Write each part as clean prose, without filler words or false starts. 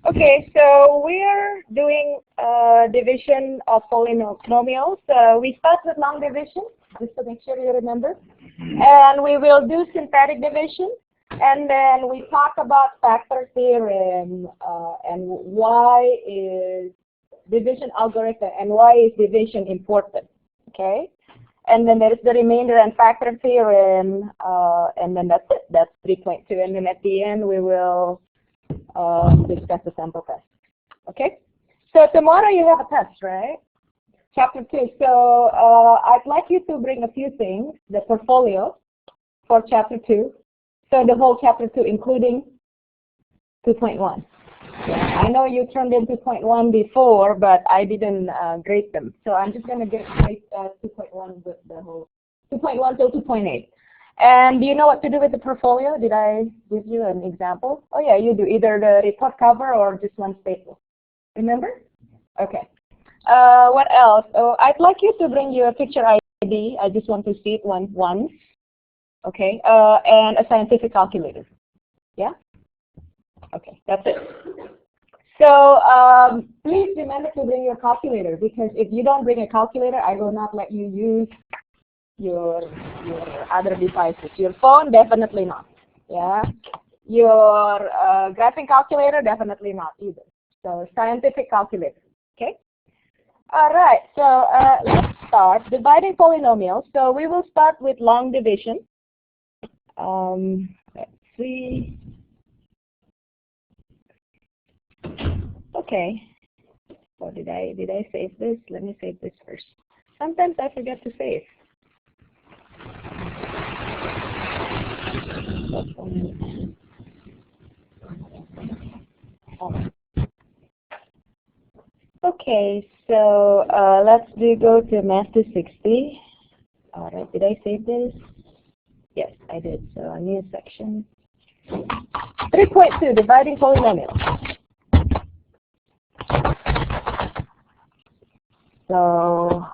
Okay, so we're doing division of polynomials. We start with long division, just to make sure you remember. And we will do synthetic division. And then we talk about factor theorem and why is division algorithm and why is division important. Okay? And then there is the remainder and factor theorem, and then that's it. That's 3.2. And then at the end, we will discuss the sample test. Okay? So tomorrow you have a test, right? Chapter 2. So I'd like you to bring a few things, the portfolio for Chapter 2. So the whole Chapter 2, including 2.1. Yeah, I know you turned in 2.1 before, but I didn't grade them. So I'm just going to grade 2.1 with the whole 2.1 till 2.8. And do you know what to do with the portfolio? Did I give you an example? Oh yeah, you do. Either the report cover or just one statement. Remember? Okay. What else? Oh, I'd like you to bring your picture ID. I just want to see it once. Okay. And a scientific calculator. Yeah? Okay, that's it. So please remember to bring your calculator, because if you don't bring a calculator, I will not let you use your other devices. Your phone, definitely not. Yeah. Your graphing calculator, definitely not either. So scientific calculator. Okay. All right. So let's start dividing polynomials. So we will start with long division. Let's see. Okay. Oh, did I save this? Let me save this first. Sometimes I forget to save. Okay, so let's go to Math 260. All right, did I save this? Yes, I did. So a new section. 3.2, dividing polynomials. So,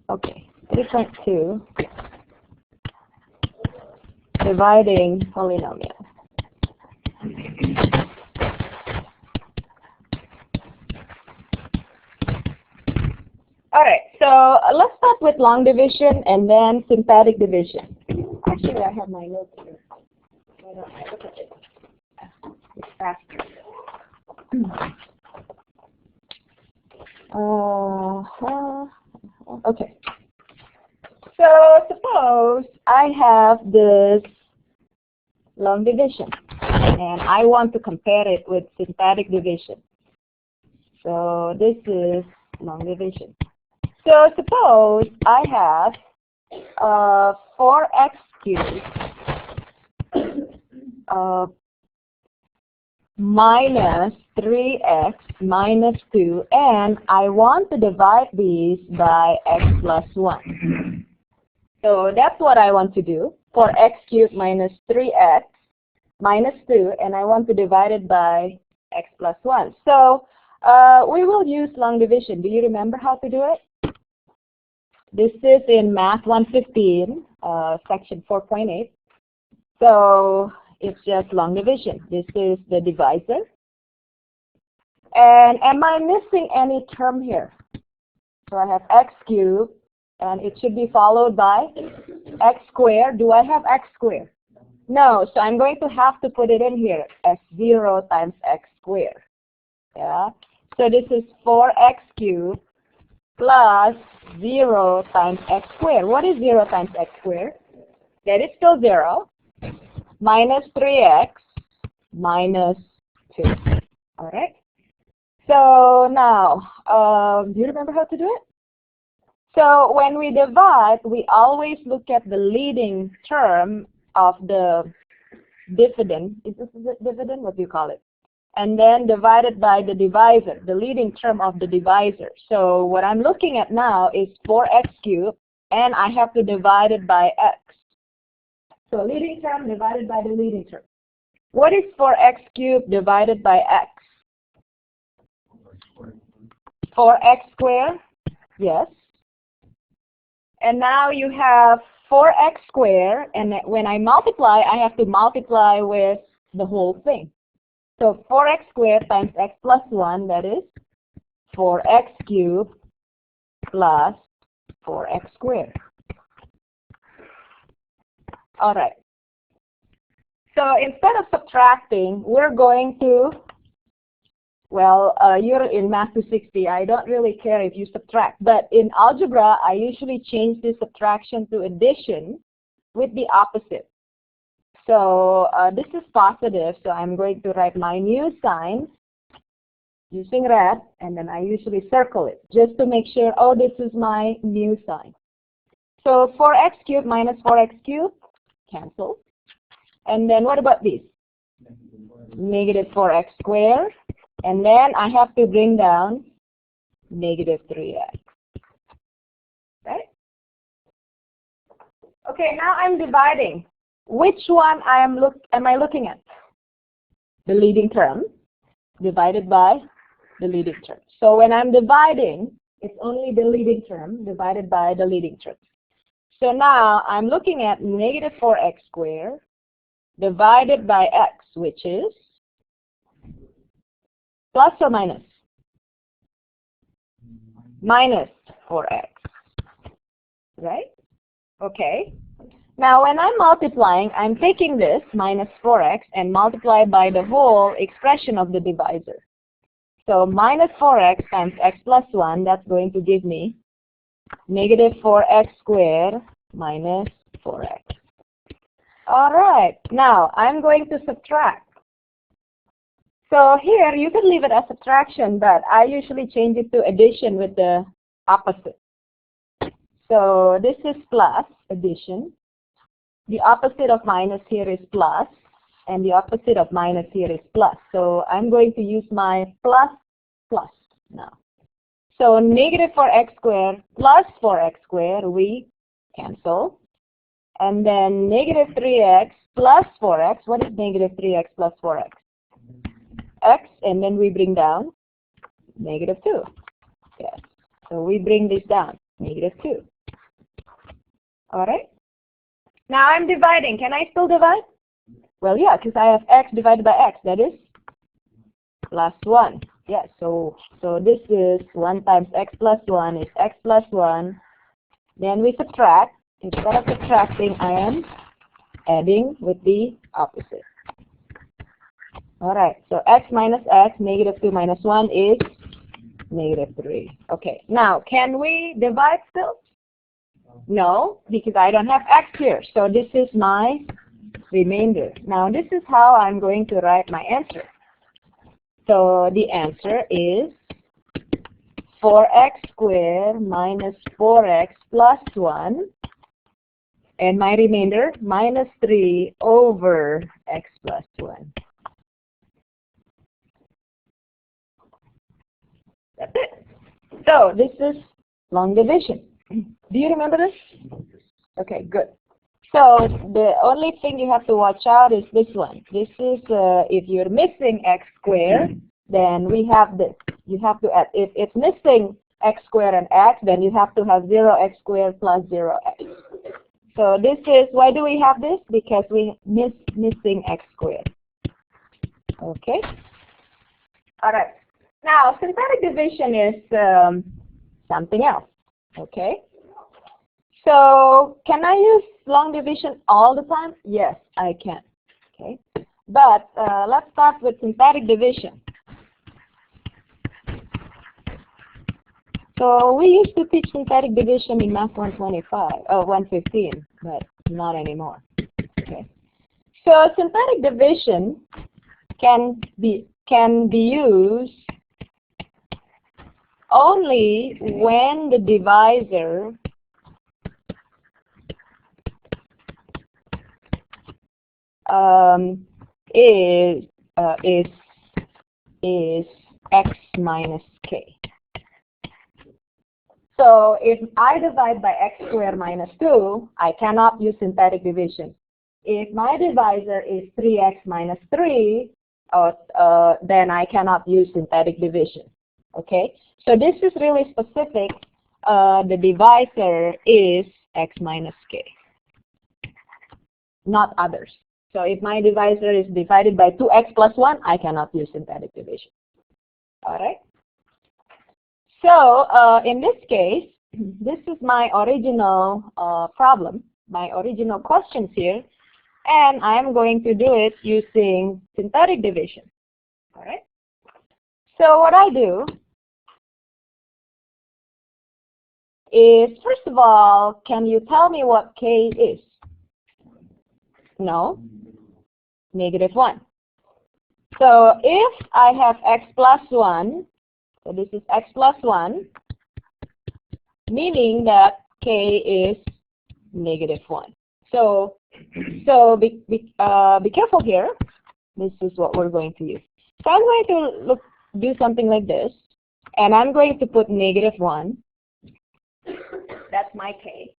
okay, 3.2, dividing polynomials. All right, so let's start with long division and then synthetic division. Actually, I have my notes here. Why don't I look at it? It's faster. Okay. So suppose I have this long division and I want to compare it with synthetic division. So this is long division. So suppose I have 4x cubed minus 3x minus 2, and I want to divide these by x plus 1. So that's what I want to do. For x cubed minus 3x minus 2, and I want to divide it by x plus 1. So we will use long division. Do you remember how to do it? This is in Math 115, section 4.8. So it's just long division. This is the divisor. And am I missing any term here? So I have x cubed, and it should be followed by x squared. Do I have x squared? No, so I'm going to have to put it in here as 0 times x squared. Yeah. So this is 4x cubed plus 0 times x squared. What is 0 times x squared? That is still 0. Minus 3x minus 2. All right. So now, do you remember how to do it? So when we divide, we always look at the leading term of the dividend. Is this the dividend? What do you call it? And then divided by the divisor, the leading term of the divisor. So what I'm looking at now is 4x cubed, and I have to divide it by x. So leading term divided by the leading term. What is 4x cubed divided by x? 4x squared? Yes. And now you have 4x squared, and when I multiply, I have to multiply with the whole thing. So 4x squared times x plus 1, that is 4x cubed plus 4x squared. All right. So instead of subtracting, we're going to, well, you're in Math 260. I don't really care if you subtract. But in algebra, I usually change this subtraction to addition with the opposite. So this is positive, so I'm going to write my new sign using red, and then I usually circle it just to make sure, oh, this is my new sign. So 4x cubed minus 4x cubed, cancel. And then what about this? Negative 4x squared. And then I have to bring down negative 3x. Right? Okay, now I'm dividing. Which one am I looking at? The leading term divided by the leading term. So when I'm dividing, it's only the leading term divided by the leading term. So now I'm looking at negative 4x squared divided by x, which is plus or minus? Minus 4x. Right? Okay. Now, when I'm multiplying, I'm taking this, minus 4x, and multiply by the whole expression of the divisor. So, minus 4x times x plus 1, that's going to give me negative 4x squared minus 4x. All right. Now, I'm going to subtract. So, here, you can leave it as subtraction, but I usually change it to addition with the opposite. So, this is plus, addition. The opposite of minus here is plus, and the opposite of minus here is plus. So I'm going to use my plus now. So negative 4x squared plus 4x squared, we cancel. And then negative 3x plus 4x, what is negative 3x plus 4x? X, and then we bring down negative 2. Yes. So we bring this down, negative 2. All right. Now I'm dividing. Can I still divide? Well, yeah, because I have x divided by x. That is plus 1. Yes, so this is 1 times x plus 1 is x plus 1. Then we subtract. Instead of subtracting, I am adding with the opposite. All right, so x minus x, negative 2 minus 1 is negative 3. Okay, now can we divide still? No, because I don't have x here. So this is my remainder. Now this is how I'm going to write my answer. So the answer is 4x squared minus 4x plus 1. And my remainder, minus 3 over x plus 1. That's it. So this is long division. Do you remember this? Okay, good. So the only thing you have to watch out is this one. This is if you're missing x squared, then we have this. You have to add. If it's missing x squared and x, then you have to have 0x squared plus 0x. So this is, why do we have this? Because we missing x squared. Okay. All right. Now synthetic division is something else. Okay. So can I use long division all the time? Yes, I can. Okay. But let's start with synthetic division. So we used to teach synthetic division in Math 115, but not anymore. Okay. So synthetic division can be used only when the divisor is x minus k. So if I divide by x squared minus 2, I cannot use synthetic division. If my divisor is 3x minus 3, then I cannot use synthetic division. Okay? So this is really specific. The divisor is x minus k, not others. So if my divisor is divided by 2x plus 1, I cannot use synthetic division. All right? So in this case, this is my original problem, my original questions here, and I am going to do it using synthetic division. All right? So what I do is, first of all, can you tell me what k is? No? -1. So if I have x plus 1, so this is x plus 1, meaning that k is -1. So be careful here. This is what we're going to use. So I'm going to do something like this, and I'm going to put -1. That's my k.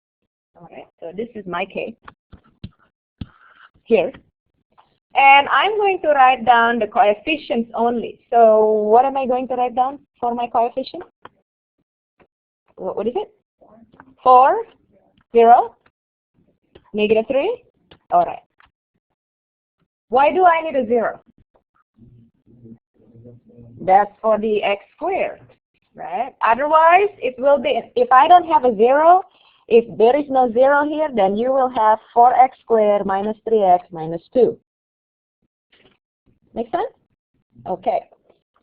All right. So this is my k here. And I'm going to write down the coefficients only. So what am I going to write down for my coefficient? What is it? 4, 0, -3? All right. Why do I need a 0? That's for the x squared, right? Otherwise, it will be, if I don't have a 0, if there is no 0 here, then you will have 4x squared minus 3x minus 2. Make sense? Okay.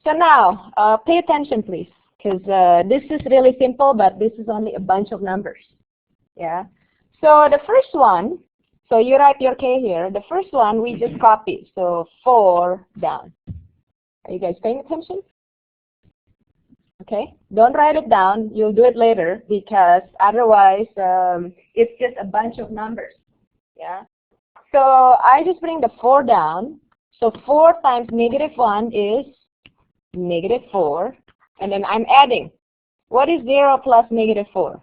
So now, pay attention, please, because this is really simple, but this is only a bunch of numbers. Yeah. So the first one, so you write your k here. The first one we just copy. So 4 down. Are you guys paying attention? Okay. Don't write it down. You'll do it later because otherwise it's just a bunch of numbers. Yeah. So I just bring the 4 down. So 4 times -1 is -4. And then I'm adding. What is 0 plus -4?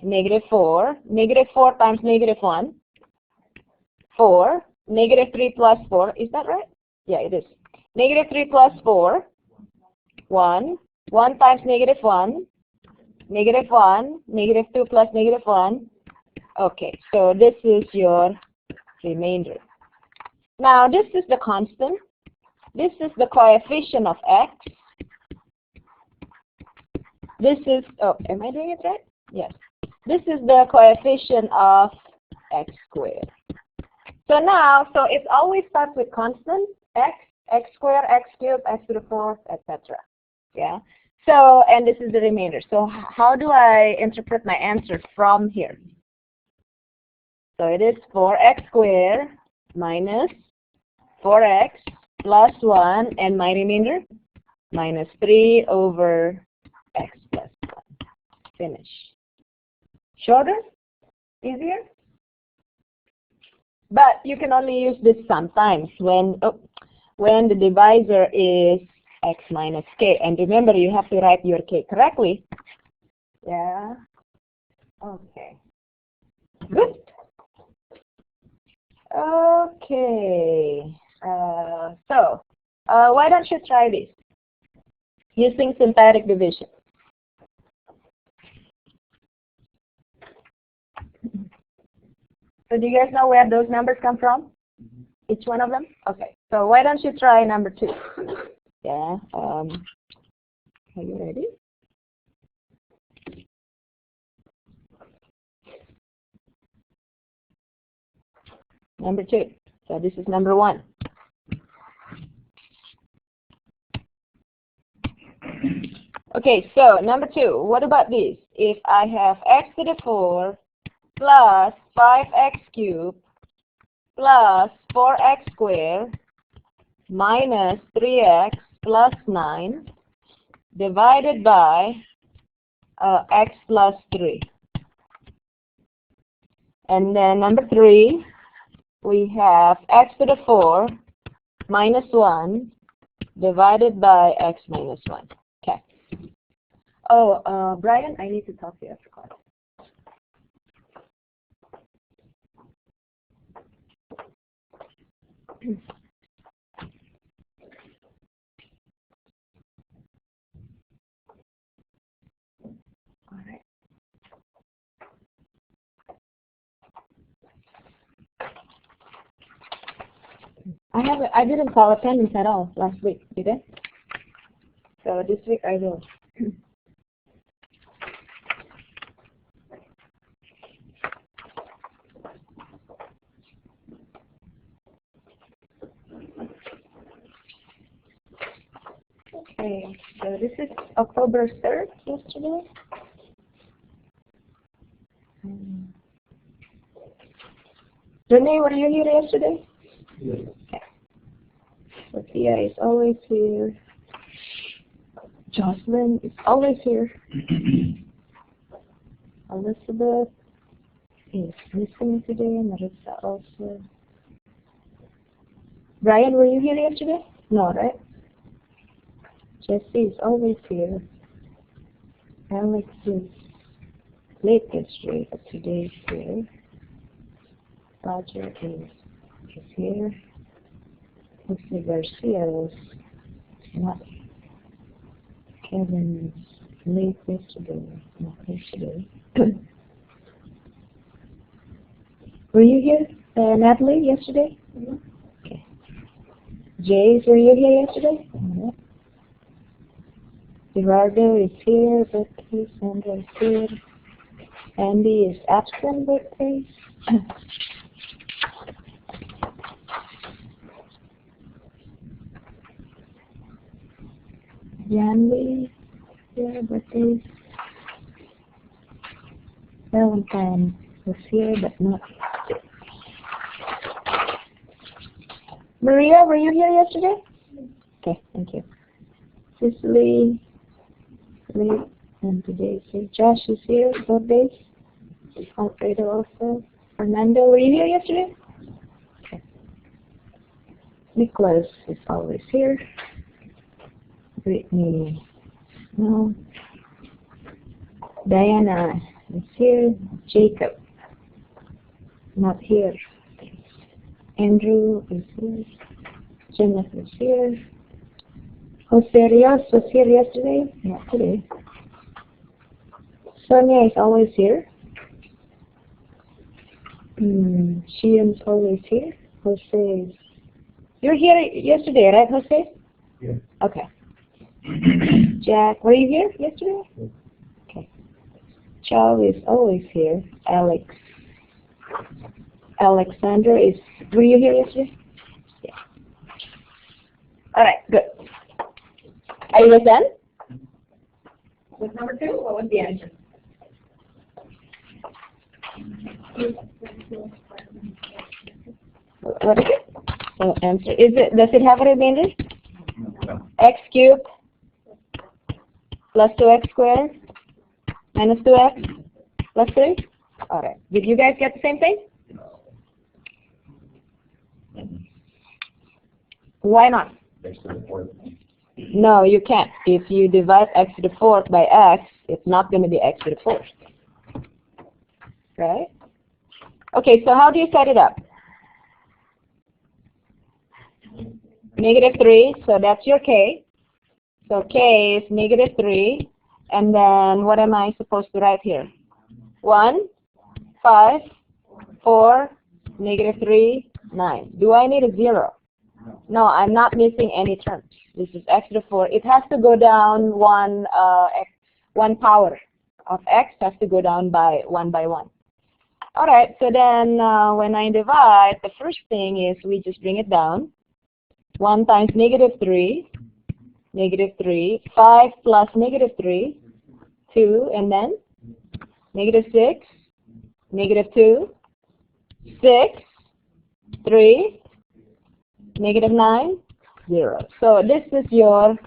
-4. -4 times -1. 4. -3 plus 4. Is that right? Yeah, it is. -3 plus 4. 1. 1 times -1. -1. -2 plus -1. Okay, so this is your remainder. Now, this is the constant. This is the coefficient of x. This is, oh, am I doing it right? Yes. This is the coefficient of x squared. So now, so it always starts with constant, x, x squared, x cubed, x to the 4th, etc. Yeah. So, and this is the remainder. So how do I interpret my answer from here? So it is 4x squared minus 4x plus 1, and my remainder, minus 3 over x plus 1. Finish. Shorter? Easier? But you can only use this sometimes when the divisor is x minus k. And remember, you have to write your k correctly. Yeah. Okay. Good. Okay. So why don't you try this using synthetic division? So do you guys know where those numbers come from? Each one of them? Okay. So why don't you try number 2? Yeah. Are you ready? Number 2. So this is number 1. Okay, so number 2. What about this? If I have x to the 4 plus 5x cubed plus 4x squared minus 3x plus 9 divided by x plus 3. And then number 3, we have x to the 4 minus 1 divided by x minus 1. Okay. Oh, Brian, I need to talk to you after class. All right. I didn't call attendance at all last week, did I? So this week I will. Okay, so this is October 3rd, yesterday. Renee, were you here yesterday? Yes. Okay. Sophia is always here. Jocelyn is always here. Elizabeth is missing today. Marissa also. Brian, were you here yesterday? No, right? Jesse is always here. Alex is late yesterday, but today is here. Roger is here. Jose Garcia is not. Kevin is late yesterday, not yesterday. Were you here, Natalie, yesterday? Mm-hmm. Okay. Jace, were you here yesterday? Mm-hmm. Gerardo is here, birthday. Sandra is here. Andy is absent, birthday. Yandy here, birthday. Valentine was here, but not. Maria, were you here yesterday? Okay, thank you. Cicely, late, and today is here. Josh is here, birthdays. Alfredo also. Fernando, were you here yesterday? Okay. Nicholas is always here. Brittany, no. Diana is here. Jacob, not here. Andrew is here. Jennifer is here. Jose Rios was here yesterday, not today. Sonia is always here. Sheehan's always here. Jose is... You're here yesterday, right, Jose? Yes. Okay. Jack, were you here yesterday? Yes. Okay. Chow is always here. Alex. Alexander is... Were you here yesterday? Yeah. All right, good. Are you done? With number 2, what was the answer? What is it? So answer is it? Does it have a remainder? No. X cubed plus 2x squared minus 2x plus 3. All right. Did you guys get the same thing? Why not? X to the 4th. No, you can't. If you divide x to the 4th by x, it's not going to be x to the 4th. Right? Okay, so how do you set it up? -3, so that's your k. So k is -3. And then what am I supposed to write here? 1, 5, 4, -3, 9. Do I need a 0? No, I'm not missing any terms. This is x to the 4. It has to go down one power of x has to go down by 1 by 1. All right, so then when I divide, the first thing is we just bring it down. 1 times -3, -3, 5 plus -3, 2, and then -6, -2, 6, 3, -9, 0. So this is your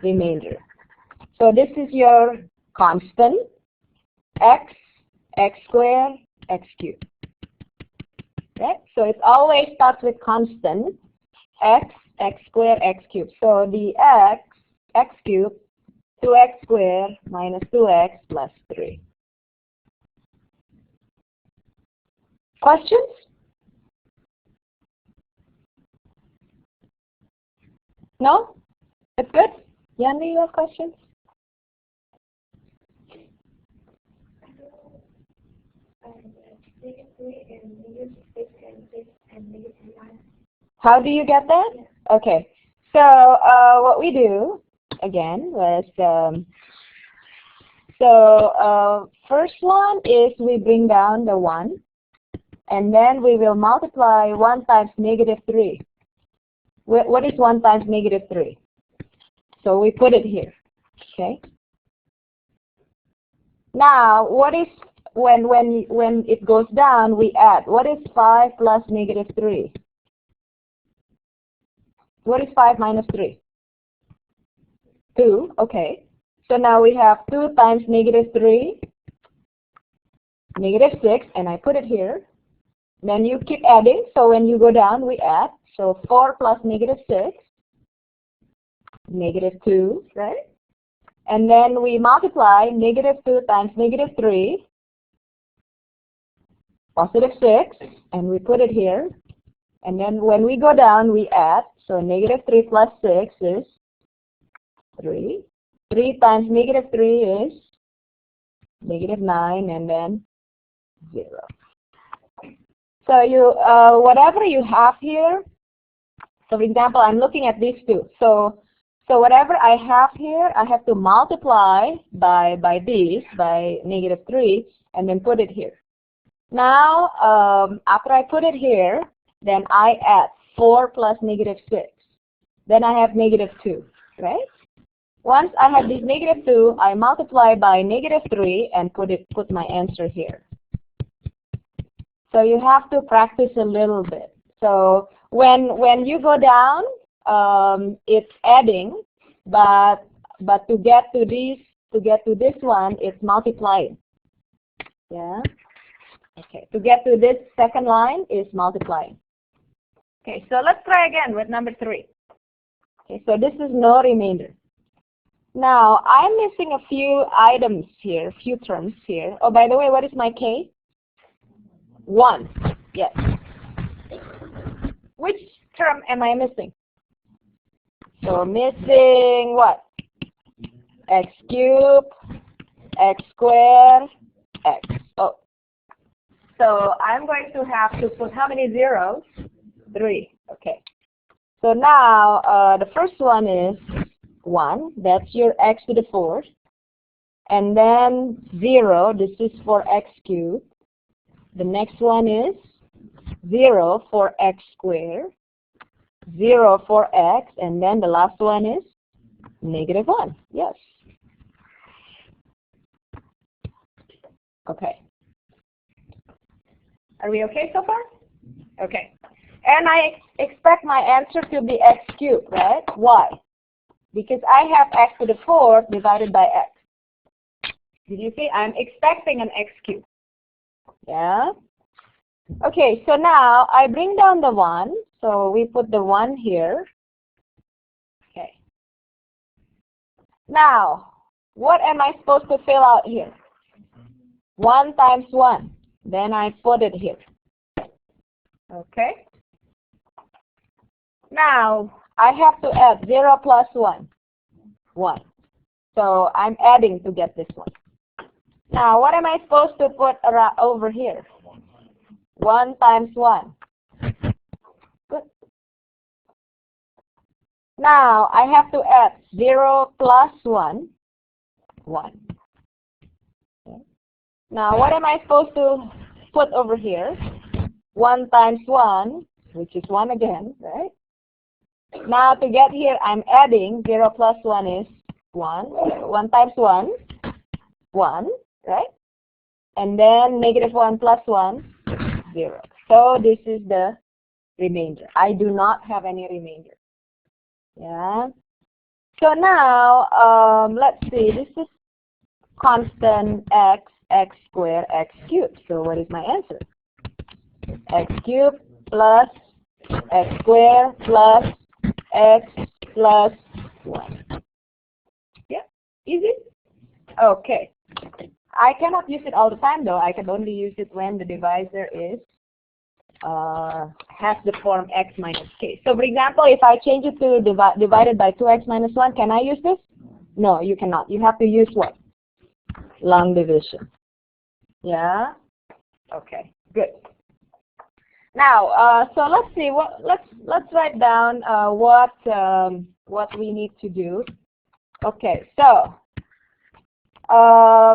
remainder. So this is your constant, x, x squared, x cubed. Right? So it always starts with constant, x, x squared, x cubed. So the x cubed, 2x squared minus 2x plus 3. Questions? No? That's good? Yanni, you have questions? -3 and -6 and 6 and -9. How do you get that? Okay. So what we do again was first one is we bring down the 1, and then we will multiply 1 times -3. What is 1 times -3? So we put it here. Okay. Now what is when it goes down, we add. What is 5 plus -3? What is 5 minus 3? 2. Okay. So now we have 2 times -3, -6, and I put it here. Then you keep adding. So when you go down, we add. So 4 plus -6, -2, right? And then we multiply -2 times -3, +6, and we put it here. And then when we go down, we add. So -3 plus 6 is 3. 3 times -3 is -9, and then 0. So you, whatever you have here, so for example, I'm looking at these two. So whatever I have here, I have to multiply by this, by -3, and then put it here. Now, after I put it here, then I add 4 plus -6. Then I have -2, right? Once I have this -2, I multiply by -3 and put my answer here. So you have to practice a little bit. So when you go down, it's adding, but to get to this one, it's multiplying. Yeah. Okay. To get to this second line is multiplying. Okay. So let's try again with number 3. Okay. So this is no remainder. Now I'm missing a few items here, few terms here. Oh, by the way, what is my K? 1. Yes. Which term am I missing? So missing what? X cubed, X squared, X. Oh. So I'm going to have to put how many zeros? 3. Okay. So now the first one is 1. That's your X to the 4th. And then 0. This is for X cubed. The next one is 0 for X squared. 0 for X. And then the last one is -1. Yes. Okay. Are we okay so far? Okay. And I expect my answer to be X cubed, right? Why? Because I have X to the 4th divided by X. Did you see? I'm expecting an X cubed. Yeah? Okay, so now I bring down the 1. So we put the 1 here. Okay. Now, what am I supposed to fill out here? 1 times 1. Then I put it here. Okay. Now, I have to add 0 plus 1. 1. So I'm adding to get this one. Now, what am I supposed to put over here? 1 times 1. Good. Now, I have to add 0 plus 1. 1. Okay. Now, what am I supposed to put over here? 1 times 1, which is 1 again, right? Now, to get here, I'm adding 0 plus 1 is 1. 1 times 1, 1, right? And then -1 plus 1, 0. So this is the remainder. I do not have any remainder. Yeah. So now, let's see. This is constant X, X squared, X cubed. So what is my answer? X cubed plus X squared plus X plus 1. Yeah, easy? Okay. I cannot use it all the time though. I can only use it when the divisor is has the form x minus k. So for example, if I change it to divided by 2x minus 1, can I use this? No, you cannot. You have to use what? Long division. Yeah? Okay, good. Now, so let's see. Let's write down what we need to do. Okay, so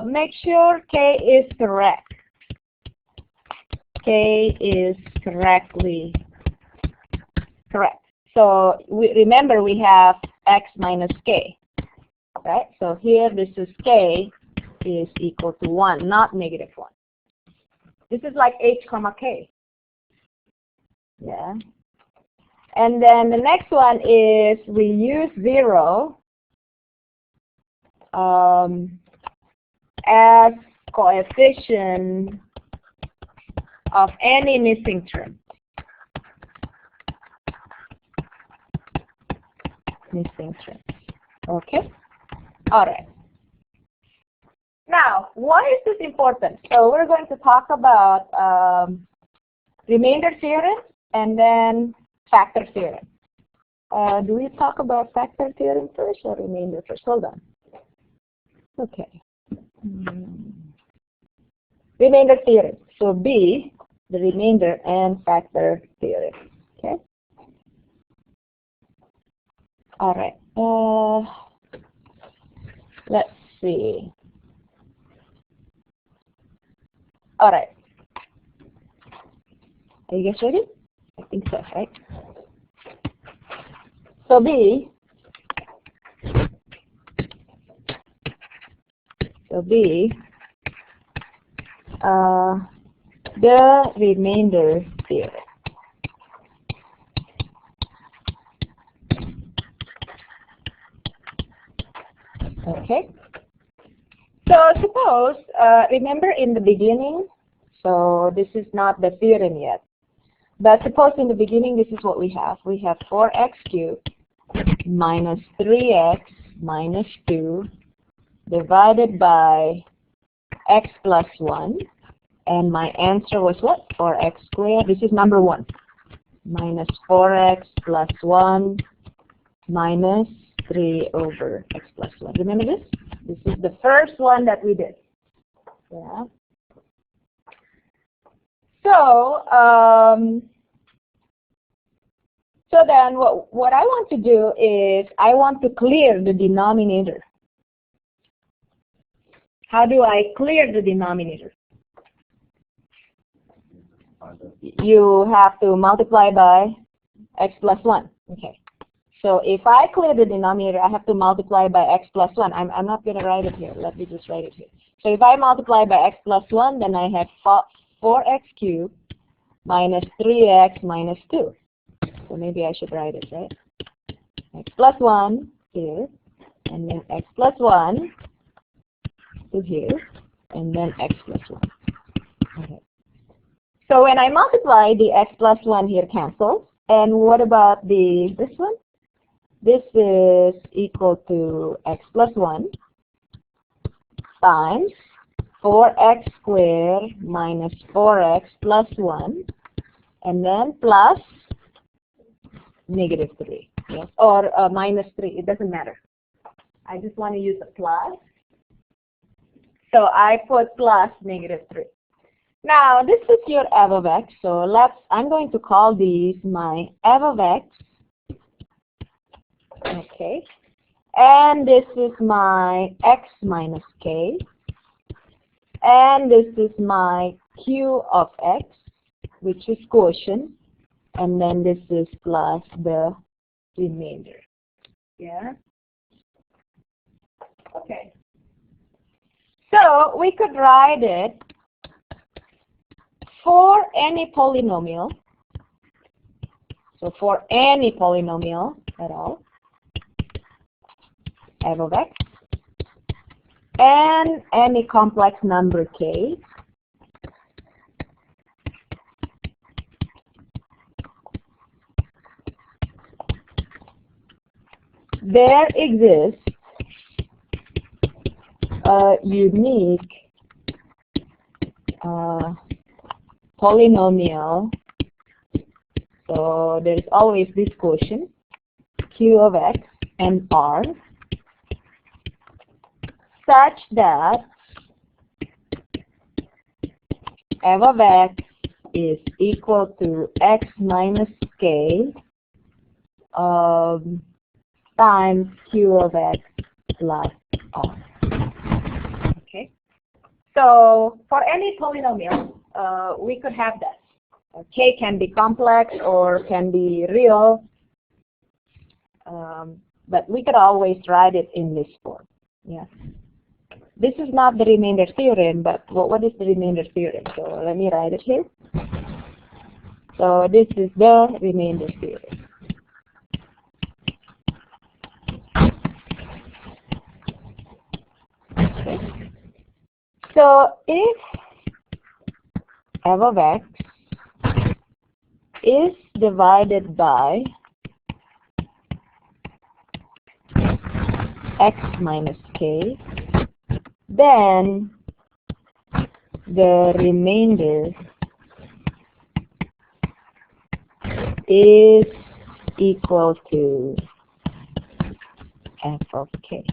make sure K is correct. K is correctly correct. So remember we have X minus K, right? So here this is K is equal to 1, not negative 1. This is like H comma K. Yeah. And then the next one is we use 0 as coefficient of any missing term. Missing term. Okay? All right. Now, why is this important? So we're going to talk about remainder theorem and then factor theorem. Do we talk about factor theorem first or remainder first? Hold on. Okay. Remainder theorem. So B, the remainder and factor theorem. Okay. All right. Let's see. All right. Are you guys ready? I think so, right? So B. The remainder theorem. Okay. So suppose, remember in the beginning, so this is not the theorem yet, but suppose in the beginning this is what we have. We have 4x cubed minus 3x minus 2 divided by x plus 1. And my answer was what? 4x squared. This is number 1. Minus 4x plus 1 minus 3 over x plus 1. Remember this? This is the first one that we did. Yeah. So, so then what I want to do is I want to clear the denominator. How do I clear the denominator? You have to multiply by x plus 1. Okay. So if I clear the denominator, I have to multiply by x plus 1. I'm not going to write it here. Let me just write it here. So if I multiply by x plus 1, then I have 4x cubed minus 3x minus 2. So maybe I should write it, right? X plus 1 here, and then x plus 1 to here, and then x plus 1. Okay. So when I multiply, the x plus 1 here cancels. And what about this one? This is equal to x plus 1 times 4x squared minus 4x plus 1, and then plus negative 3. Yes, or minus 3. It doesn't matter. I just want to use a plus. So I put plus negative 3. Now, this is your f of x. So I'm going to call these my f of x. Okay. And this is my x minus k. And this is my q of x, which is quotient. And then this is plus the remainder. Yeah? Okay. So we could write it for any polynomial. So for any polynomial at all, f of x, and any complex number k, there exists a unique polynomial. So there is always this quotient, q of x and r, such that f of x is equal to x minus k times q of x plus r. Okay. So for any polynomial, we could have that. K can be complex or can be real, but we could always write it in this form. Yeah. This is not the remainder theorem, but what is the remainder theorem? So let me write it here. So this is the remainder theorem. Okay. So if f of x is divided by x minus k, then the remainder is equal to f of k.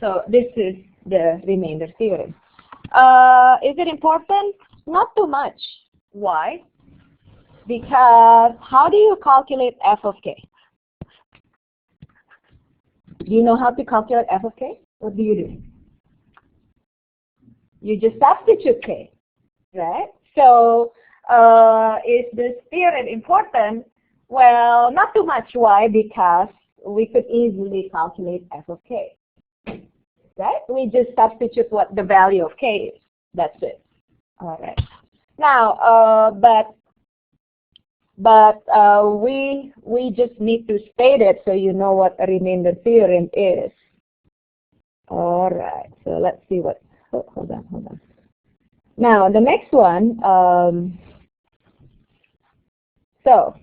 So this is the remainder theorem. Is it important? Not too much. Why? Because how do you calculate f of k? Do you know how to calculate f of k? What do you do? You just substitute k, right? So is this theorem important? Well, not too much. Why? Because we could easily calculate f of k, right? We just substitute what the value of k is. That's it. All right. Now, we just need to state it so you know what a remainder theorem is. All right. So let's see what. Oh, hold on. Now the next one. So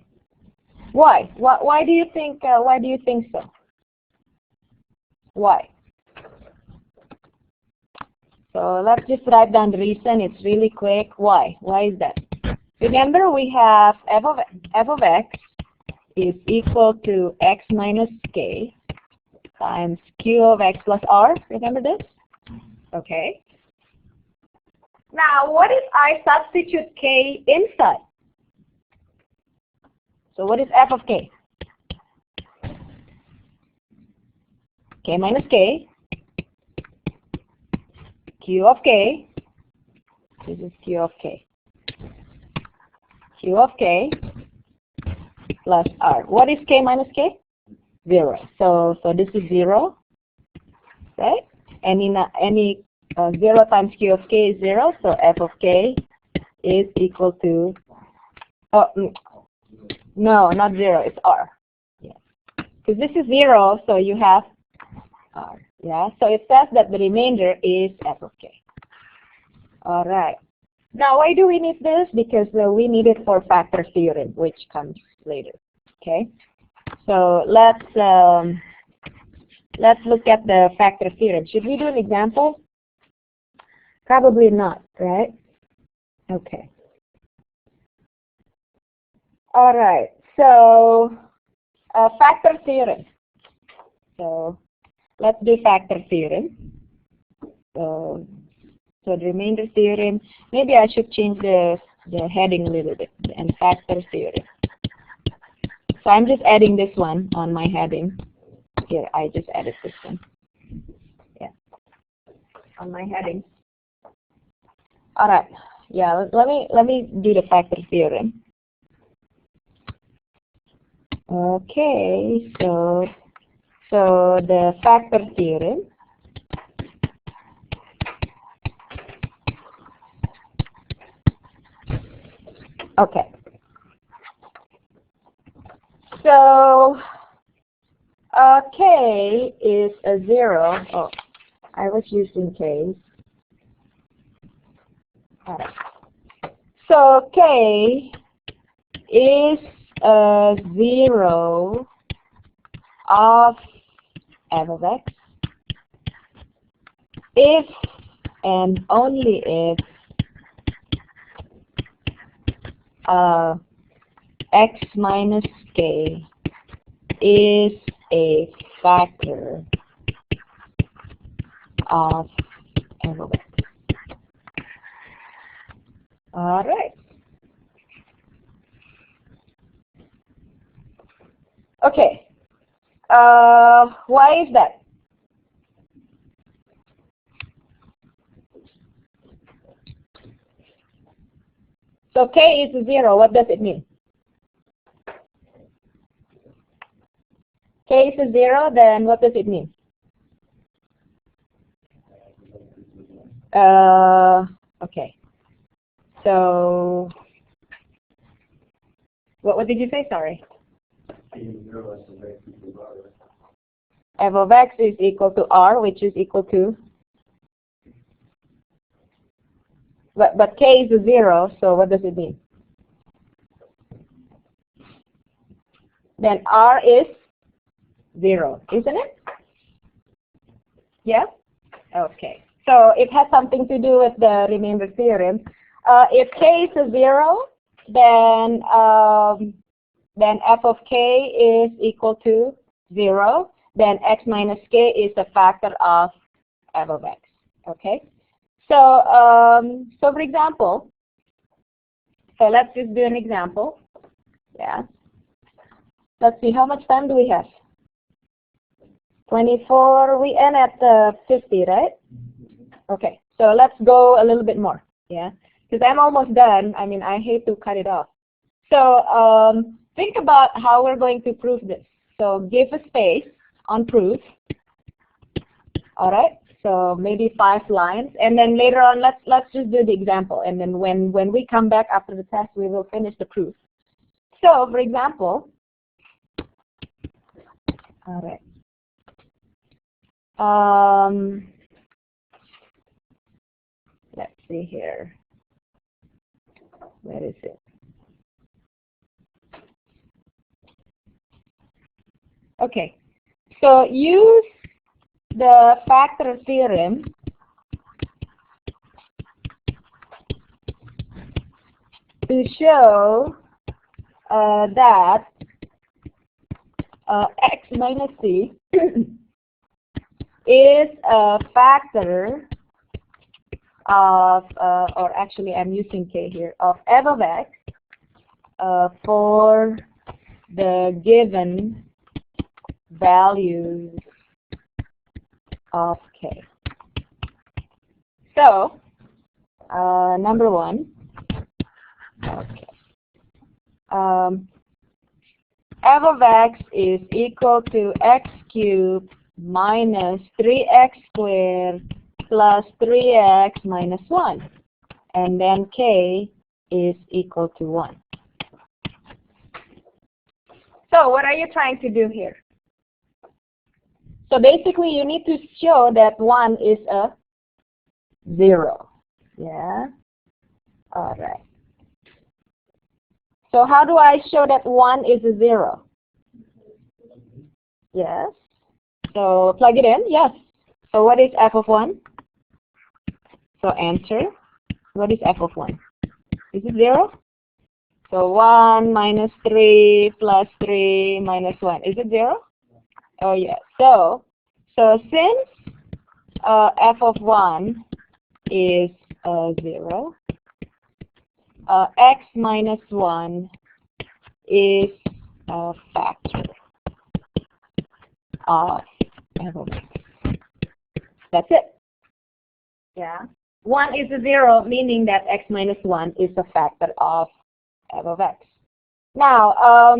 why? Why do you think? Why do you think so? Why? So let's just write down the reason. It's really quick. Why? Why is that? Remember, we have f of x is equal to x minus k times q of x plus r. Remember this? Okay. Now, what if I substitute k inside? So what is f of k? K minus k, q of k, this is q of k. Q of k plus r. What is k minus k? 0. So this is 0, right? Any 0 times q of k is 0. So f of k is equal to, no, not 0. It's r. Yeah, because this is 0, so you have r. Yeah. So it says that the remainder is f of k. All right. Now, why do we need this? Because we need it for factor theorem, which comes later. Okay. So let's look at the factor theorem. Should we do an example? Probably not, right? Okay. All right. So factor theorem. So let's do factor theorem. So the remainder theorem, maybe I should change the heading a little bit, and factor theorem. So I'm just adding this one on my heading. Here, I just added this one. Yeah, on my heading. All right. Yeah, let me do the factor theorem. Okay, so the factor theorem. Okay. So k is a 0. Oh, I was using k. All right. So k is a 0 of f of x if and only if x minus k is a factor of f of x. All right. Okay. Why is that? So k is 0. What does it mean? K is 0, then what does it mean? Okay. So, what did you say? Sorry. F of x is equal to r, which is equal to, but k is 0, so what does it mean? Then r is 0, isn't it? Yeah? Okay. So it has something to do with the remainder theorem. If k is 0, then f of k is equal to 0. Then x minus k is a factor of f of x. Okay. So so for example, so let's just do an example. Yeah. Let's see, how much time do we have? 24. We end at 50, right? Okay. So let's go a little bit more. Yeah. Because I'm almost done. I mean, I hate to cut it off. So think about how we're going to prove this. So give a space on proof. All right. So maybe 5 lines, and then later on, let's just do the example, and then when we come back after the test, we will finish the proof. So, for example, all right. Let's see here. Where is it? Okay. So use the factor theorem to show that x minus c is a factor of, or actually I'm using k here, of f of x for the given values of k. So, number 1, okay. F of x is equal to x cubed minus 3x squared plus 3x minus 1. And then k is equal to 1. So what are you trying to do here? So basically you need to show that 1 is a 0. Yeah? All right. So how do I show that 1 is a 0? Yes. So plug it in. Yes. So what is f of 1? So answer. What is f of 1? Is it 0? So 1 minus 3 plus 3 minus 1. Is it 0? Oh, yes. So since f of 1 is 0, x minus 1 is a factor of f of x. That's it. Yeah. 1 is a 0, meaning that x minus 1 is a factor of f of x. Now,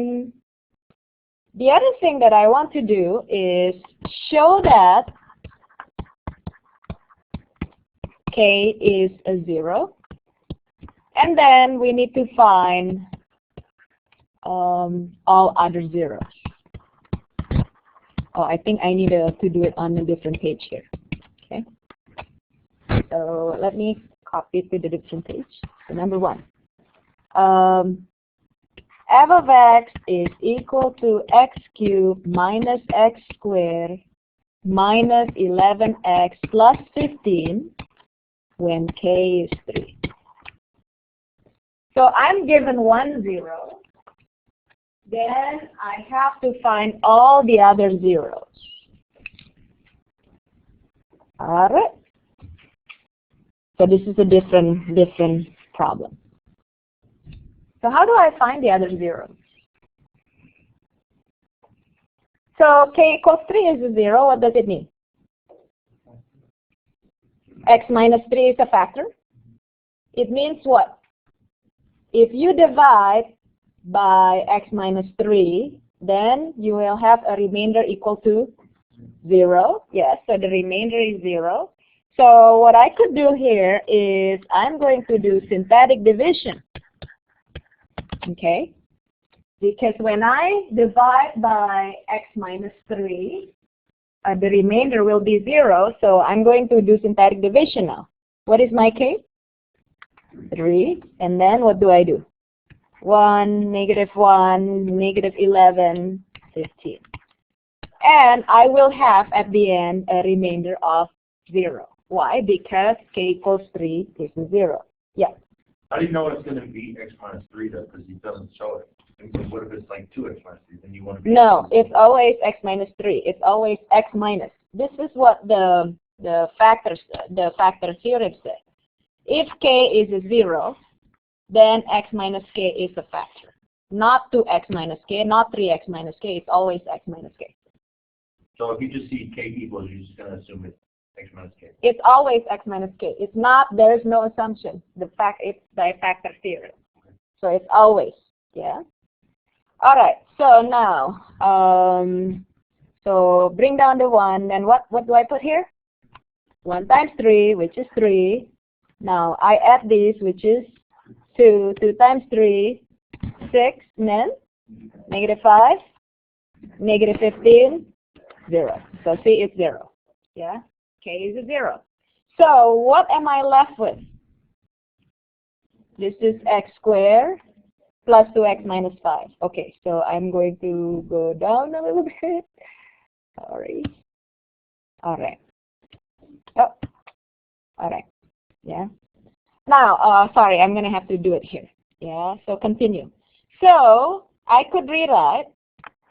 the other thing that I want to do is show that k is a 0. And then we need to find all other zeros. Oh, I think I need to do it on a different page here. Okay. So let me copy it to the different page. So number 1. F of x is equal to x cubed minus x squared minus 11x plus 15 when k is 3. So I'm given 1 0. Then I have to find all the other zeros. All right. So this is a different problem. So how do I find the other zeros? So k equals 3 is a 0. What does it mean? X minus 3 is a factor. It means what? If you divide by x minus 3, then you will have a remainder equal to 0. Yes, so the remainder is 0. So what I could do here is I'm going to do synthetic division. Okay? Because when I divide by x minus 3, the remainder will be 0. So I'm going to do synthetic division now. What is my k? 3. And then what do I do? 1, negative 11, 15. And I will have at the end a remainder of 0. Why? Because k equals 3 is 0. Yeah. How do you know it's going to be x minus 3 though? Because he doesn't show it. And what if it's like 2x minus 3? Then you want to be. No, it's always x minus 3. It's always x minus. This is what the factor theorem says. If k is a 0, then x minus k is a factor. Not 2x minus k, not 3x minus k. It's always x minus k. So if you just see k equals, you're just going to assume it's x minus k. It's always x minus k. It's not, there's no assumption. It's by factor theorem. So it's always, yeah. All right, so now, so bring down the 1, then what do I put here? 1 times 3, which is 3. Now I add this, which is 2. 2 times 3, 6, and then negative 5, negative 15, 0. So see, it's 0. Yeah, k is a 0. So what am I left with? This is x squared plus 2x minus 5. Okay, so I'm going to go down a little bit. Sorry. All right. Oh, all right. Yeah. Now, sorry, I'm going to have to do it here. Yeah, so continue. So I could rewrite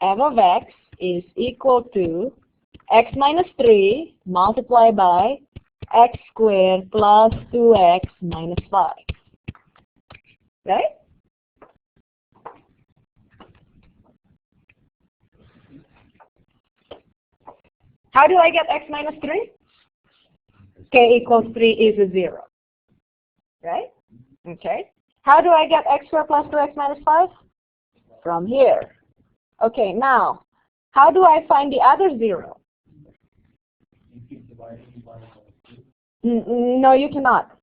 f of x is equal to x minus 3 multiplied by x squared plus 2x minus 5. Right? How do I get x minus 3? K equals 3 is a 0. Right? Okay. How do I get x squared plus 2x minus 5? From here. Okay, now, how do I find the other 0? No, you cannot.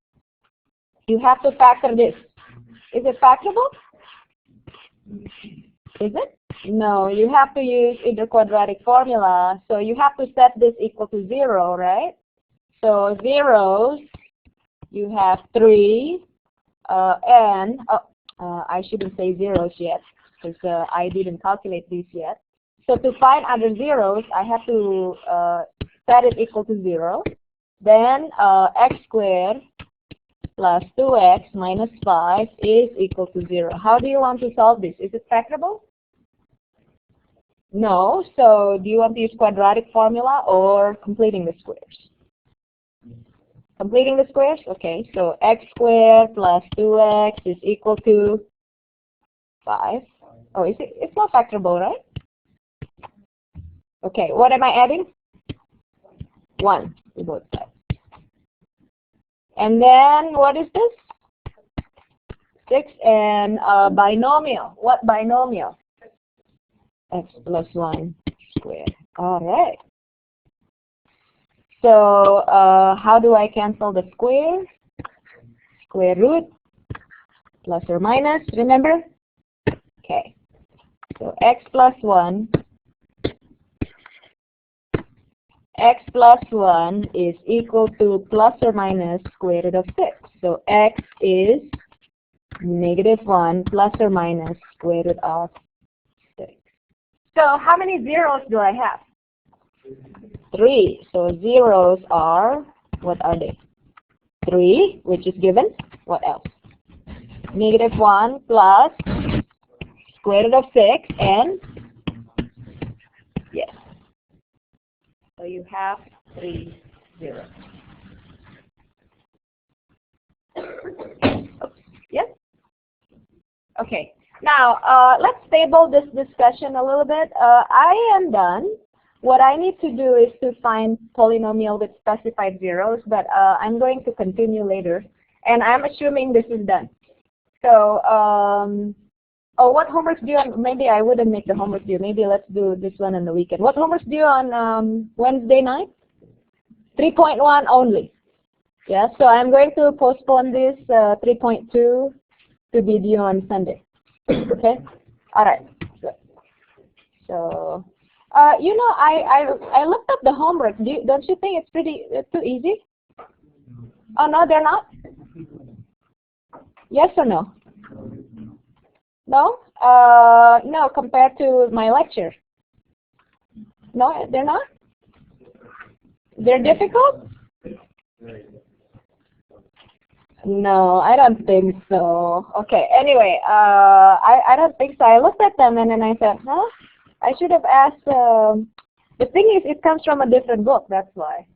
You have to factor this. Is it factorable? Is it? No, you have to use either quadratic formula. So you have to set this equal to 0, right? So zeros, you have 3, and I shouldn't say zeros yet because I didn't calculate these yet. So to find other zeros, I have to set it equal to 0. Then x squared plus 2x minus 5 is equal to 0. How do you want to solve this? Is it factorable? No. So do you want to use quadratic formula or completing the squares? Completing the squares? Okay. So x squared plus 2x is equal to 5. Oh, is it? It's not factorable, right? Okay. What am I adding? 1 to both sides. And then what is this? 6 and binomial. What binomial? X plus 1 squared. All right. So how do I cancel the square? Square root plus or minus, remember? Okay. So x plus 1 is equal to plus or minus square root of 6. So x is negative 1 plus or minus square root of 6. So how many zeros do I have? 3. So zeros are, what are they? 3, which is given. What else? Negative 1 plus square root of 6 and yes. So you have 3 0. Yes? Okay. Now, let's table this discussion a little bit. I am done. What I need to do is to find polynomial with specified zeros, but I'm going to continue later. And I'm assuming this is done. So, oh, what homework do you on? Maybe I wouldn't make the homework due. Maybe let's do this one on the weekend. What homework do you on Wednesday night? 3.1 only. Yeah, so I'm going to postpone this 3.2 to be due on Sunday. Okay? All right. Good. So, you know, I looked up the homework. Don't you think it's too easy? Oh, no, they're not? Yes or no? No? No, compared to my lecture. No, they're not? They're difficult? No, I don't think so. Okay, anyway, I don't think so. I looked at them and then I said, huh? I should have asked, the thing is, it comes from a different book, that's why.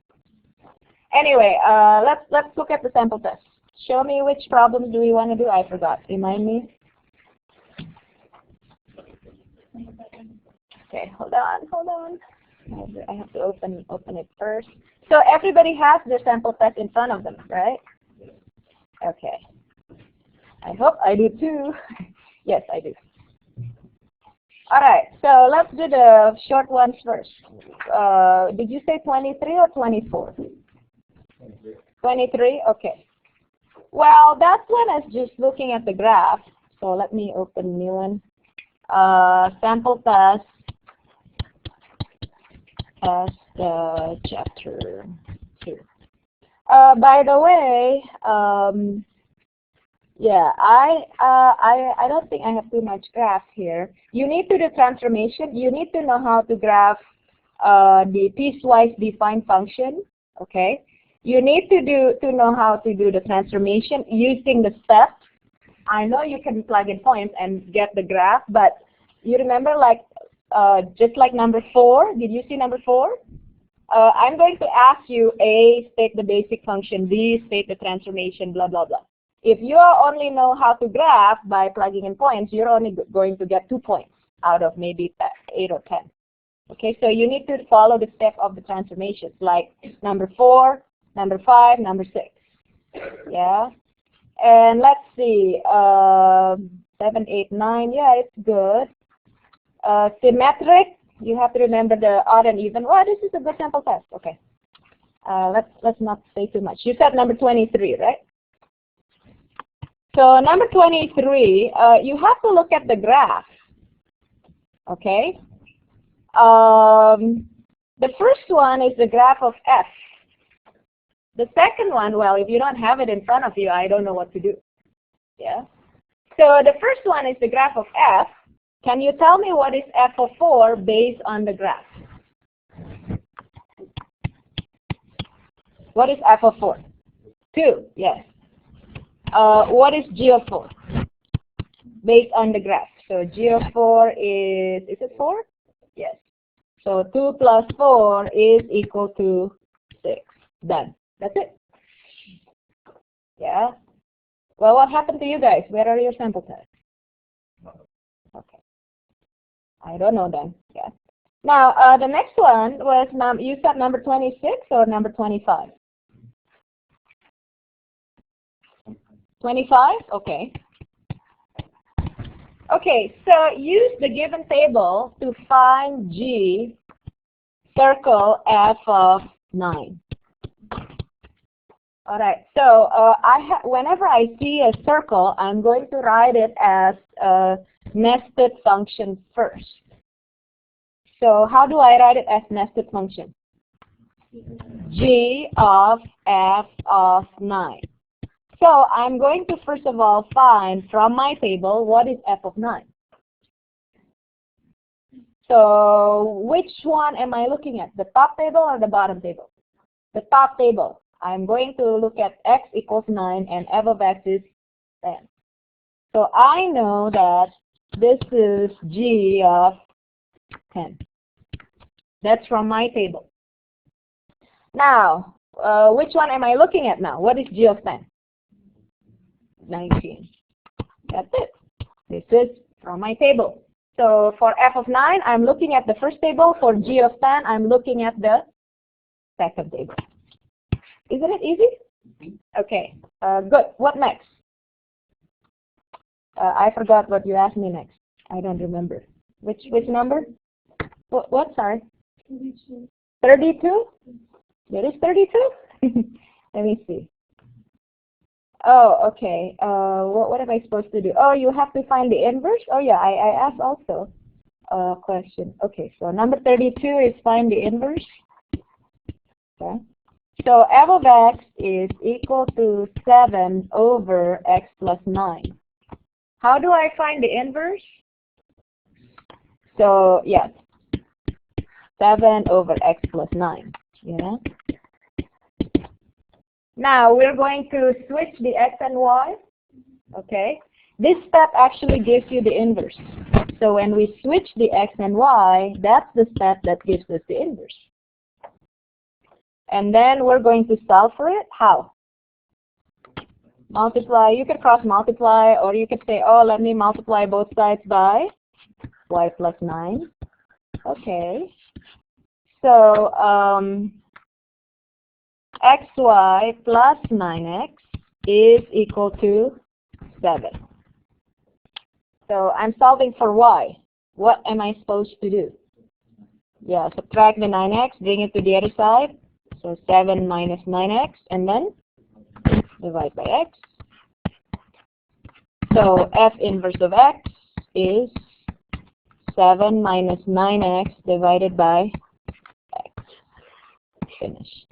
Anyway, let's look at the sample test. Show me which problems do we want to do. I forgot. Remind me. Okay, hold on. I have to open it first. So everybody has their sample test in front of them, right? Okay. I hope I do too. Yes, I do. All right, so let's do the short ones first. Did you say 23 or 24? 23, okay. Well, that one is just looking at the graph. So let me open a new one. Sample test as chapter 2. By the way, yeah, I don't think I have too much graph here. You need to do transformation. You need to know how to graph the piecewise defined function. Okay. You need to know how to do the transformation using the steps. I know you can plug in points and get the graph, but you remember, like just like number 4. Did you see number 4? I'm going to ask you: A, state the basic function; B, state the transformation, blah blah blah. If you only know how to graph by plugging in points, you're only going to get 2 points out of maybe 8 or 10. Okay, so you need to follow the step of the transformations, like number 4, number 5, number 6. Yeah, and let's see, 7, 8, 9. Yeah, it's good. Symmetric. You have to remember the odd and even. Well, this is a good sample test. Okay. Let's not say too much. You said number 23, right? So number 23, you have to look at the graph. Okay. The first one is the graph of F. The second one, well, if you don't have it in front of you, I don't know what to do. Yeah. So the first one is the graph of F. Can you tell me what is f of 4 based on the graph? What is f of 4? 2, yes. What is g of 4? Based on the graph. So g of 4 is it 4? Yes. So 2 plus 4 is equal to 6. Done. That's it. Yeah. Well, what happened to you guys? Where are your sample tests? Okay. I don't know then. Yeah. Now, the next one was, you said number 26 or number 25? 25? Okay. Okay, so use the given table to find G, circle f of 9. All right, so whenever I see a circle, I'm going to write it as a nested function first. So how do I write it as nested function? G of f of 9. So I'm going to first of all find from my table what is f of 9. So which one am I looking at? The top table or the bottom table? The top table. I'm going to look at x equals 9 and f of x is 10. So I know that this is g of 10. That's from my table. Now, which one am I looking at now? What is g of 10? 19. That's it. This is from my table. So for f of 9, I'm looking at the first table. For g of 10, I'm looking at the second table. Isn't it easy? Okay, good. What next? I forgot what you asked me next. I don't remember. Which number? What? Sorry. 32. 32? There is 32? Let me see. Oh, okay. What am I supposed to do? Oh, you have to find the inverse? Oh, yeah, I asked also a question. Okay, so number 32 is find the inverse. Okay. So f of x is equal to 7 over x plus 9. How do I find the inverse? So, yes, 7 over x plus 9. Yeah. Now, we're going to switch the x and y. Okay. This step actually gives you the inverse. So, when we switch the x and y, that's the step that gives us the inverse. And then we're going to solve for it. How? Multiply. You can cross multiply, or you can say, oh, let me multiply both sides by y plus 9. Okay. So, xy plus 9x is equal to 7. So, I'm solving for y. What am I supposed to do? Yeah, subtract the 9x, bring it to the other side. So 7 minus 9x, and then divide by x. So f inverse of x is 7 minus 9x divided by x. Finish.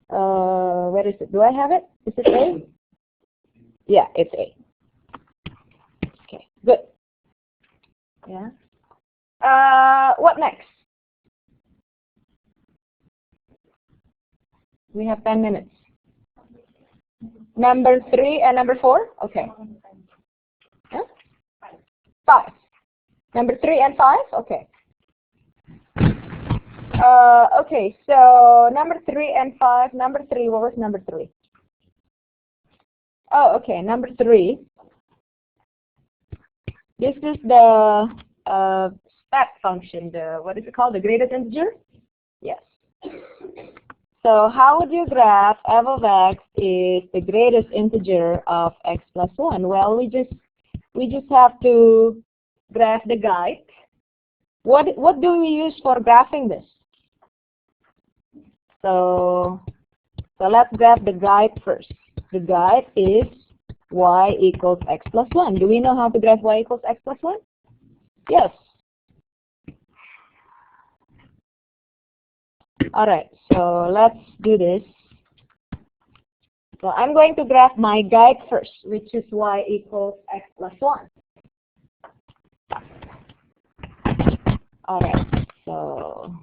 Where is it? Do I have it? Is it A? Yeah, it's A. Okay, good. Yeah. What next? We have 10 minutes. Number 3 and number 4? Okay. Huh? 5. Number 3 and 5? Okay. Okay, so number 3 and 5. Number 3, what was number 3? Oh, okay, number 3. This is the step function, what is it called? The greatest integer? Yes. So how would you graph f of x is the greatest integer of x plus 1? Well, we just have to graph the guide. What do we use for graphing this? So let's graph the guide first. The guide is y equals x plus 1. Do we know how to graph y equals x plus 1? Yes. Alright, so let's do this. So I'm going to graph my guide first, which is y equals x plus 1. Alright, so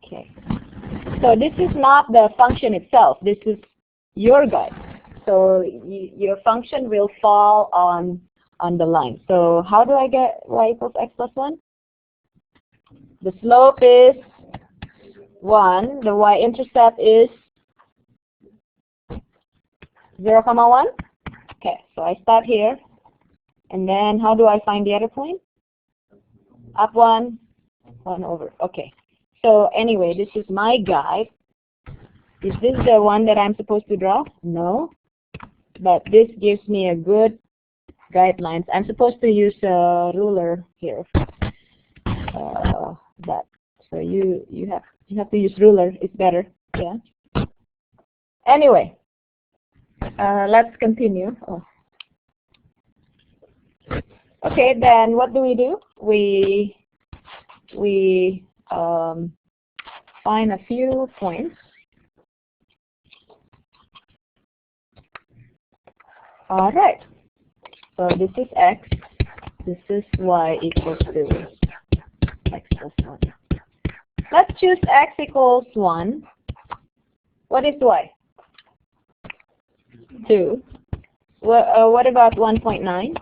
okay. So this is not the function itself. This is your guide. So your function will fall on the line. So how do I get y equals x plus 1? The slope is 1. The y-intercept is 0, 1. Okay, so I start here. And then how do I find the other point? Up 1, 1 over. Okay. So anyway, this is my guide. Is this the one that I'm supposed to draw? No. But this gives me a good guidelines. I'm supposed to use a ruler here. So you have to use ruler. It's better. Yeah. Anyway, let's continue. Oh. Okay, then what do? We find a few points. All right. So this is x. This is y equals to x plus 1. Let's choose x equals 1. What is y? 2. What about 1.9?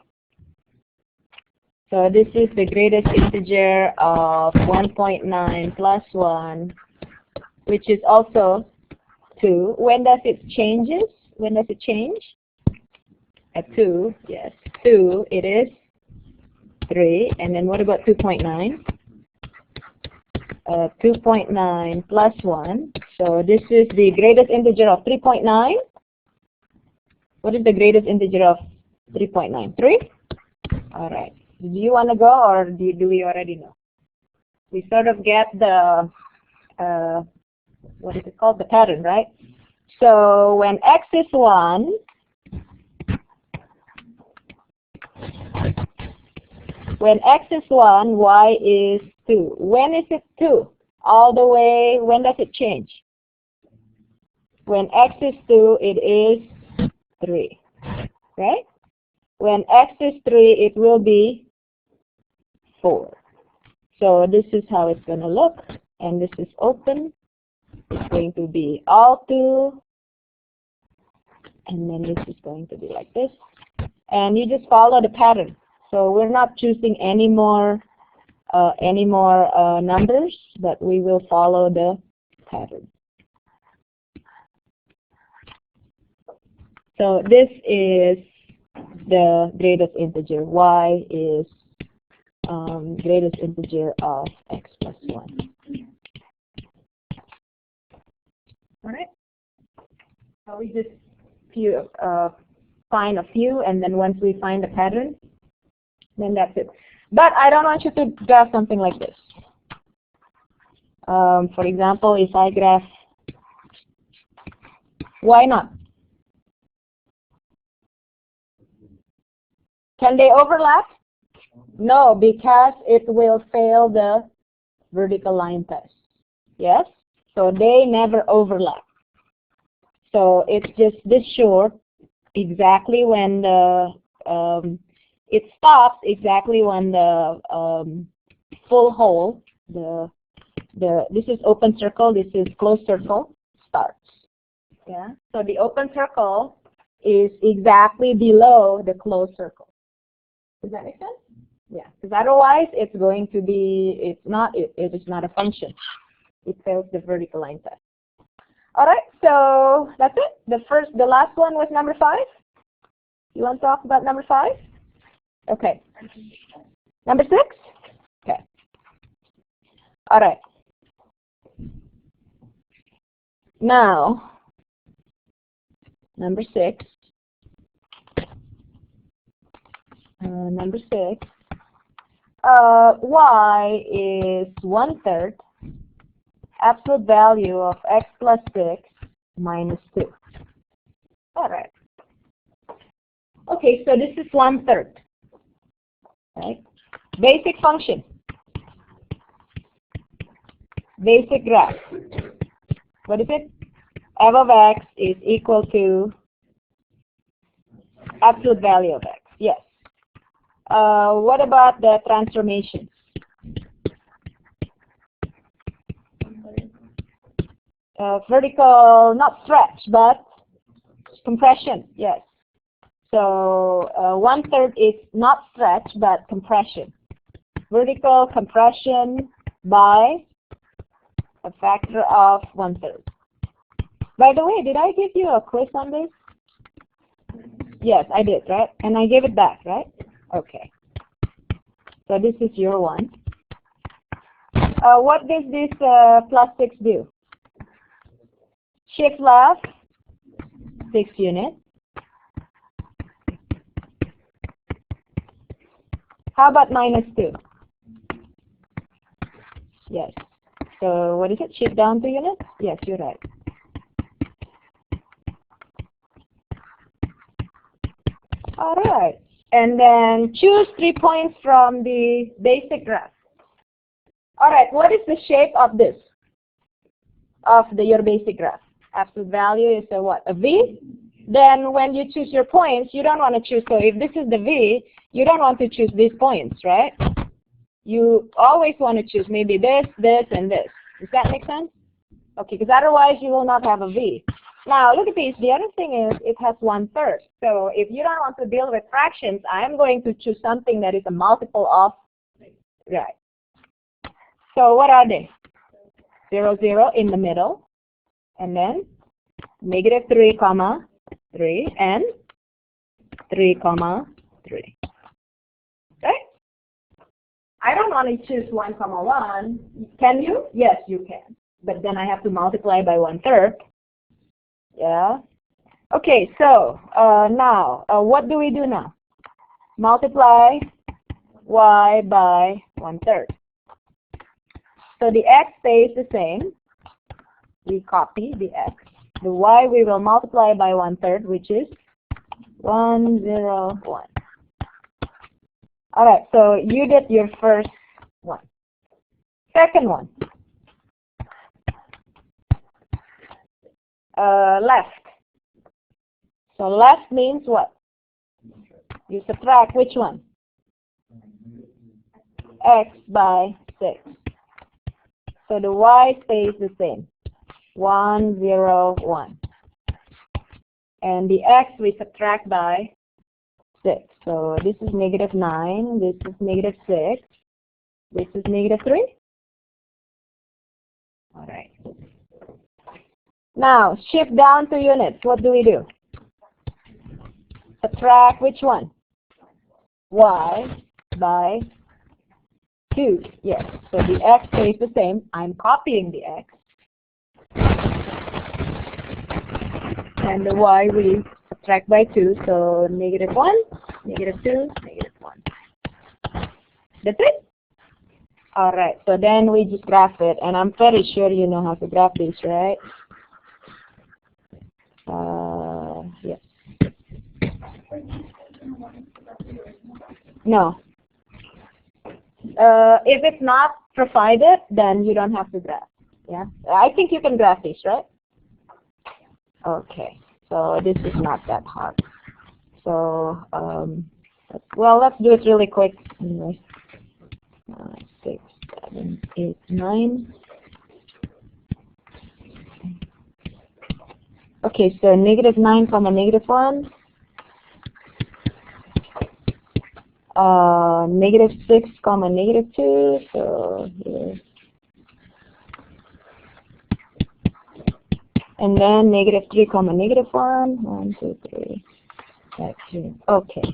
So this is the greatest integer of 1.9 plus 1, which is also 2. When does it changes? When does it change? At 2, yes. 2, it is 3. And then what about 2.9? 2.9 plus 1. So this is the greatest integer of 3.9. What is the greatest integer of 3.9? 3? All right. Do you want to go, or do we already know? We sort of get the, what is it called? The pattern, right? So when x is 1, when x is 1, y is 2. When is it 2? All the way, when does it change? When x is 2, it is 3, right? When x is 3, it will be 4. So this is how it's going to look, and this is open. It's going to be all 2, and then this is going to be like this. And you just follow the pattern. So we're not choosing any more numbers, but we will follow the pattern. So this is the greatest integer. Y is greatest integer of x plus 1. All right. So we just find a few, and then once we find the pattern, then that's it. But I don't want you to graph something like this. For example, if I graph, why not? Can they overlap? No, because it will fail the vertical line test. Yes? So they never overlap. So it's just this short, exactly when the, it stops exactly when the full hole, this is open circle, this is closed circle, starts. Yeah? So the open circle is exactly below the closed circle. Does that make sense? Yeah, because otherwise it's going to be, it is not a function. It fails the vertical line test. All right, so that's it. The last one was number 5. You want to talk about number 5? Okay. Number 6? Okay. All right. Now, number 6. Number 6. Y is 1/3 absolute value of x plus 6 minus 2. All right. Okay, so this is 1/3. Right? Basic function. Basic graph. What is it? F of x is equal to absolute value of x. Yes. What about the transformation? Vertical, not stretch, but compression. Yes. So 1/3 is not stretch, but compression. Vertical compression by a factor of 1/3. By the way, did I give you a quiz on this? Yes, I did, right? And I gave it back, right? Okay. So this is your one. What does this plus 6 do? Shift left, 6 units. How about minus 2? Yes. So what is it? Shift down 2 units? Yes, you're right. All right. And then choose 3 points from the basic graph. All right. What is the shape of this? Of your basic graph? Absolute value is a what? A V? Then when you choose your points, you don't want to choose. So if this is the V, you don't want to choose these points, right? You always want to choose maybe this, this, and this. Does that make sense? Okay, because otherwise you will not have a V. Now, look at this. The other thing is it has 1/3. So if you don't want to deal with fractions, I'm going to choose something that is a multiple of, right. So what are they? 0, 0 in the middle, and then -3, 3, and 3, 3. Okay? I don't want to choose 1, 1. Can you? Yes, you can. But then I have to multiply by 1/3. Yeah. Okay, so now, what do we do now? Multiply y by 1/3. So the x stays the same. We copy the x. The y we will multiply by 1/3, which is 1, 0, 1. All right, so you did your first one. Second one. Left. So left means what? You subtract which one? X by 6. So the y stays the same. 1, 0, 1. And the x we subtract by 6. So this is -9, this is -6, this is -3. All right. Now, shift down to units. What do we do? Subtract which one? Y by 2. Yes, so the x stays the same. I'm copying the x. And the y we subtract by 2. So -1, -2, -1. That's it? All right, so then we just graph it. And I'm pretty sure you know how to graph this, right? Yes. No. If it's not provided, then you don't have to graph. Yeah. I think you can graph this, right? Okay. So this is not that hard. So, well, let's do it really quick. Anyway. 6, 7, 8, 9. Okay, so -9, -1, -6, -2, so here. And then -3, -1, 1, 2, 3, that's 2. Okay,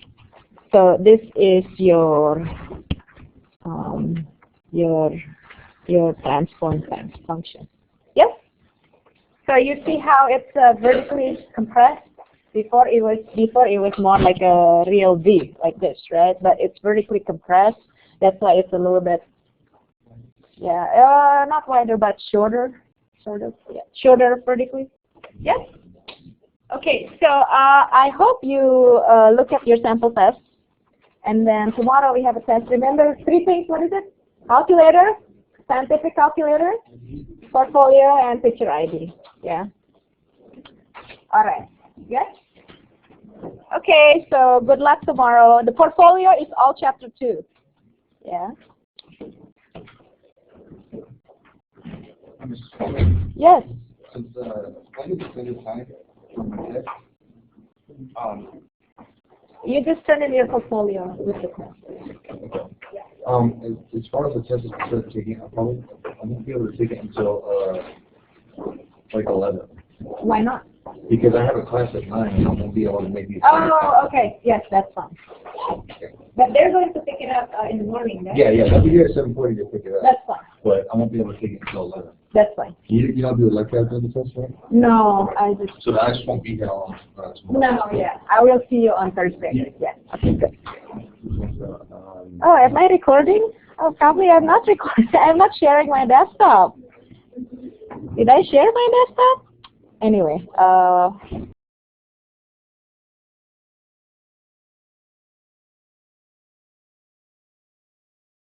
so this is your transform function. Yes. So you see how it's vertically compressed. Before it was more like a real V, like this, right? But it's vertically compressed. That's why it's a little bit, yeah, not wider, but shorter, sort of, yeah, shorter vertically. Yes. Okay. So I hope you look at your sample test, and then tomorrow we have a test. Remember 3 things. What is it? Calculator, scientific calculator, portfolio, and picture ID. Yeah. All right. Yes? Okay, so good luck tomorrow. The portfolio is all chapter 2. Yeah. Yes. Since when did you send your time for my test? You just turn in your portfolio with the test. As far as the test is concerned, taking, I won't be able to take it until like 11. Why not? Because I have a class at 9 and I won't be able to make these. Oh, okay. Yes, that's fine. Okay. But they're going to pick it up in the morning, right? Yeah, they'll be here at 7:40 to pick it up. That's fine. But I won't be able to take it until 11. That's fine. You don't do a lecture after the test, right? No, I just. So I just won't be here on tomorrow. No, yeah. I will see you on Thursday. Yeah. Okay, good. Oh, am I recording? Oh, probably I'm not recording. I'm not sharing my desktop. Did I share my desktop? Anyway,